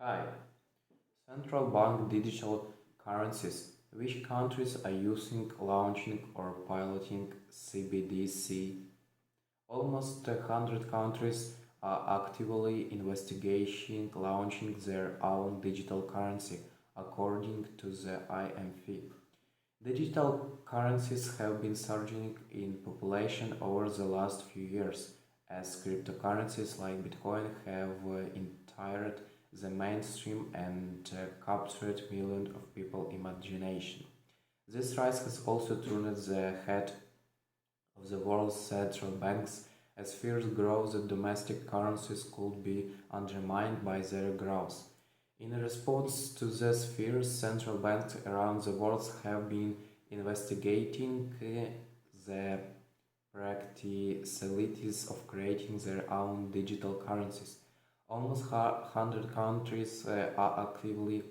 Hi. Central bank digital currencies. Which countries are using, launching, or piloting CBDC? Almost 100 countries are actively investigating launching their own digital currency, according to the IMF. Digital currencies have been surging in population over the last few years, as cryptocurrencies like Bitcoin have entered the mainstream and captured millions of people's imagination. This rise has also turned the head of the world's central banks, as fears grow that domestic currencies could be undermined by their growth. In response to these fears, central banks around the world have been investigating the practicalities of creating their own digital currencies. Almost 100 countries are actively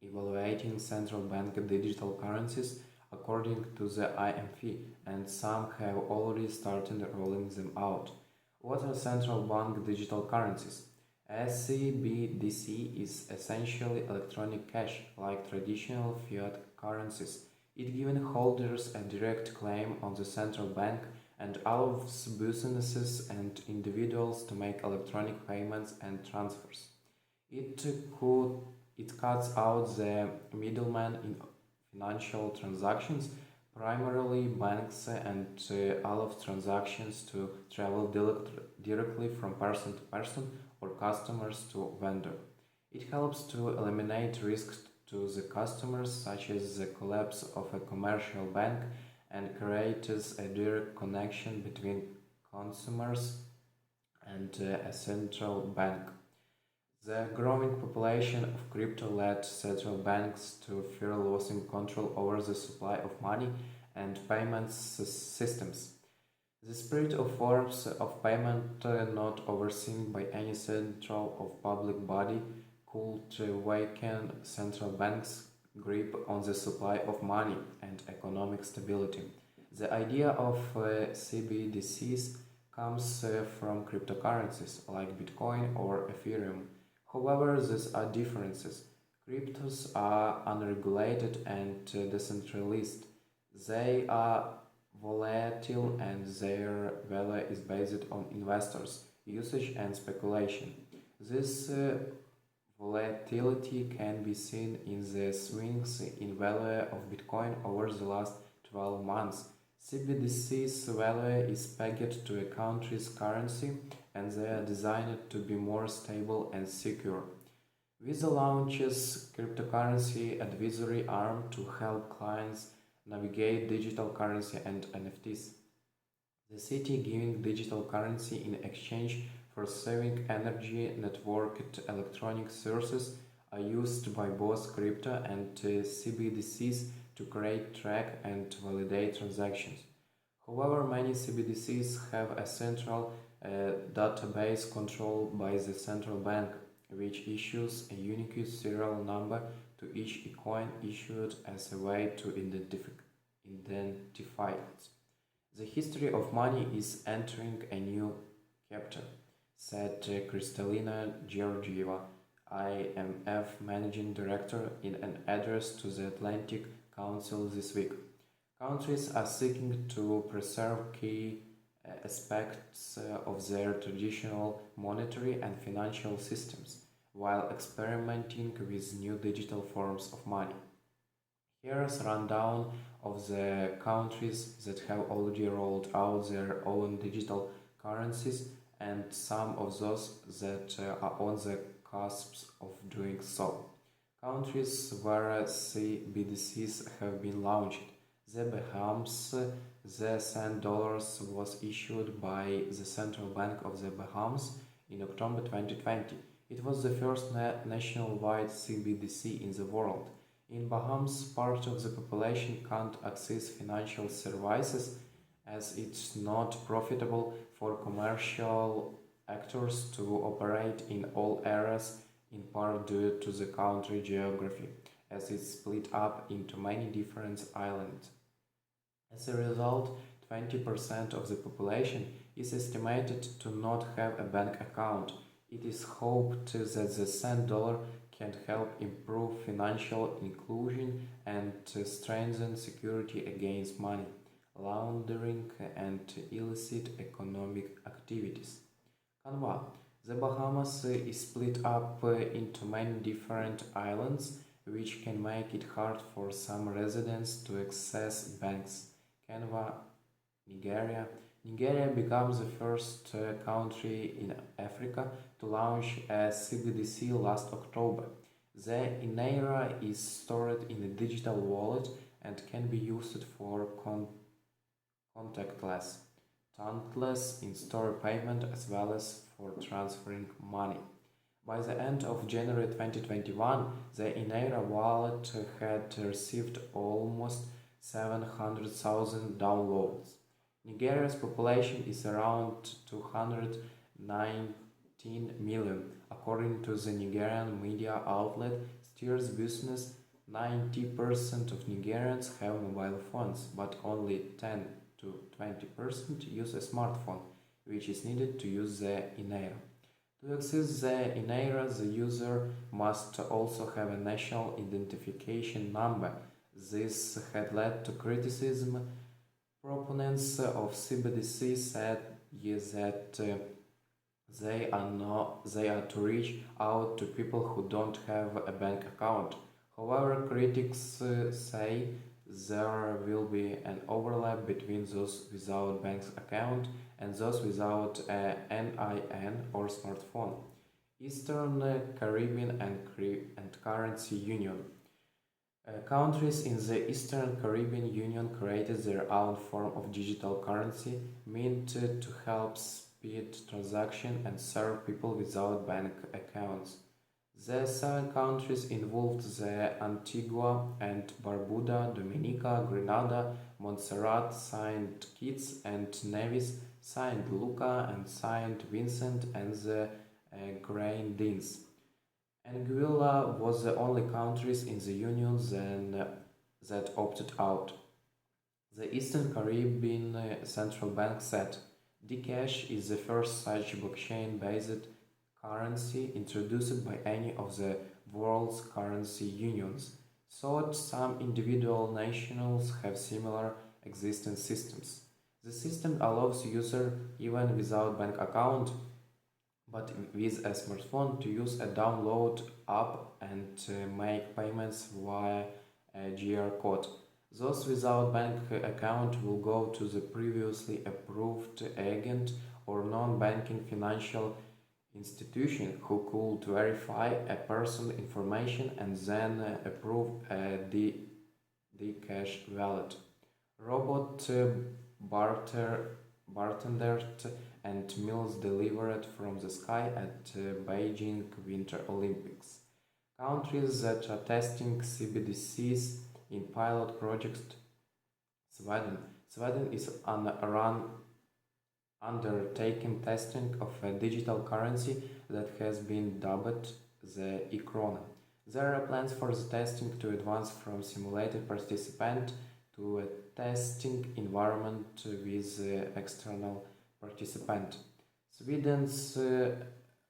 evaluating central bank digital currencies according to the IMF, and some have already started rolling them out. What are central bank digital currencies? A CBDC is essentially electronic cash, like traditional fiat currencies. It gives holders a direct claim on the central bank and allows businesses and individuals to make electronic payments and transfers. It could it cuts out the middleman in financial transactions, primarily banks, and allows transactions to travel directly from person to person or customers to vendor. It helps to eliminate risks to the customers, such as the collapse of a commercial bank, and creates a direct connection between consumers and a central bank. The growing population of crypto led central banks to fear losing control over the supply of money and payment systems. The spirit of forms of payment not overseen by any central or public body could weaken central banks' grip on the supply of money and economic stability. The idea of CBDCs comes from cryptocurrencies like Bitcoin or Ethereum. However, these are differences. Cryptos are unregulated and decentralized. They are volatile and their value is based on investors' usage and speculation. This volatility can be seen in the swings in value of Bitcoin over the last 12 months. CBDC's value is pegged to a country's currency and they are designed to be more stable and secure. Visa launches cryptocurrency advisory arm to help clients navigate digital currency and NFTs. The city giving digital currency in exchange for saving energy networked electronic sources are used by both crypto and CBDCs to create, track, and validate transactions. However, many CBDCs have a central database controlled by the central bank, which issues a unique serial number to each coin issued as a way to identify it. The history of money is entering a new chapter, said Kristalina Georgieva, IMF Managing Director, in an address to the Atlantic Council this week. Countries are seeking to preserve key aspects of their traditional monetary and financial systems while experimenting with new digital forms of money. Here's a rundown of the countries that have already rolled out their own digital currencies and some of those that are on the cusp of doing so. Countries where CBDCs have been launched: the Bahamas. The cent dollars was issued by the Central Bank of the Bahamas in October 2020. It was the first nationwide CBDC in the world. In Bahamas, part of the population can't access financial services as it's not profitable for commercial actors to operate in all areas, in part due to the country geography, as it's split up into many different islands. As a result, 20% of the population is estimated to not have a bank account, It is hoped that the cent dollar can help improve financial inclusion and strengthen security against money laundering and illicit economic activities. Canva. The Bahamas is split up into many different islands, which can make it hard for some residents to access banks. Canva, Nigeria. Nigeria becomes the first country in Africa to launch a CBDC last October. The Naira is stored in a digital wallet and can be used for contactless, tankless in-store payment as well as for transferring money. By the end of January 2021, the Naira wallet had received almost 700,000 downloads. Nigeria's population is around 219 million. According to the Nigerian media outlet Steers Business, 90% of Nigerians have mobile phones, but only 10 to 20% use a smartphone, which is needed to use the Naira. To access the Naira, the user must also have a national identification number. This had led to criticism. Proponents of CBDC said that they are to reach out to people who don't have a bank account. However, critics say there will be an overlap between those without bank account and those without a NIN or smartphone. Eastern Caribbean and Currency Union. Countries in the Eastern Caribbean Union created their own form of digital currency meant to help speed transactions and serve people without bank accounts. The 7 countries involved the Antigua and Barbuda, Dominica, Grenada, Montserrat, Saint Kitts and Nevis, Saint Lucia and Saint Vincent and the Grenadines. Anguilla was the only country in the Union that opted out. The Eastern Caribbean Central Bank said, Dcash is the first such blockchain-based currency introduced by any of the world's currency unions, so some individual nationals have similar existing systems. The system allows users, even without bank account, but with a smartphone, to use a download app and make payments via a QR code. Those without bank account will go to the previously approved agent or non-banking financial institution who could verify a person's information and then approve a Dcash wallet. Robot bartenders and meals delivered from the sky at Beijing Winter Olympics. Countries that are testing CBDCs in pilot projects. Sweden. Sweden is undertaking testing of a digital currency that has been dubbed the e-krona. There are plans for the testing to advance from simulated participant to a testing environment with external participant. Sweden's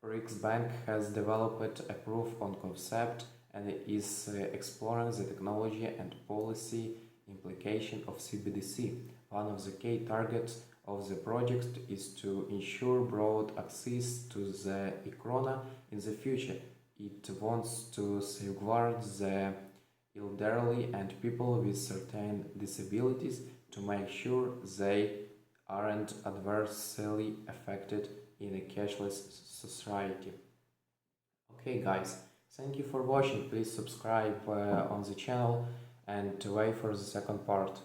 Riksbank has developed a proof of concept and is exploring the technology and policy implication of CBDC. One of the key targets of the project is to ensure broad access to the e-krona in the future. It wants to safeguard the elderly and people with certain disabilities to make sure they aren't adversely affected in a cashless society. Okay guys, thank you for watching. Please subscribe on the channel and wait for the second part.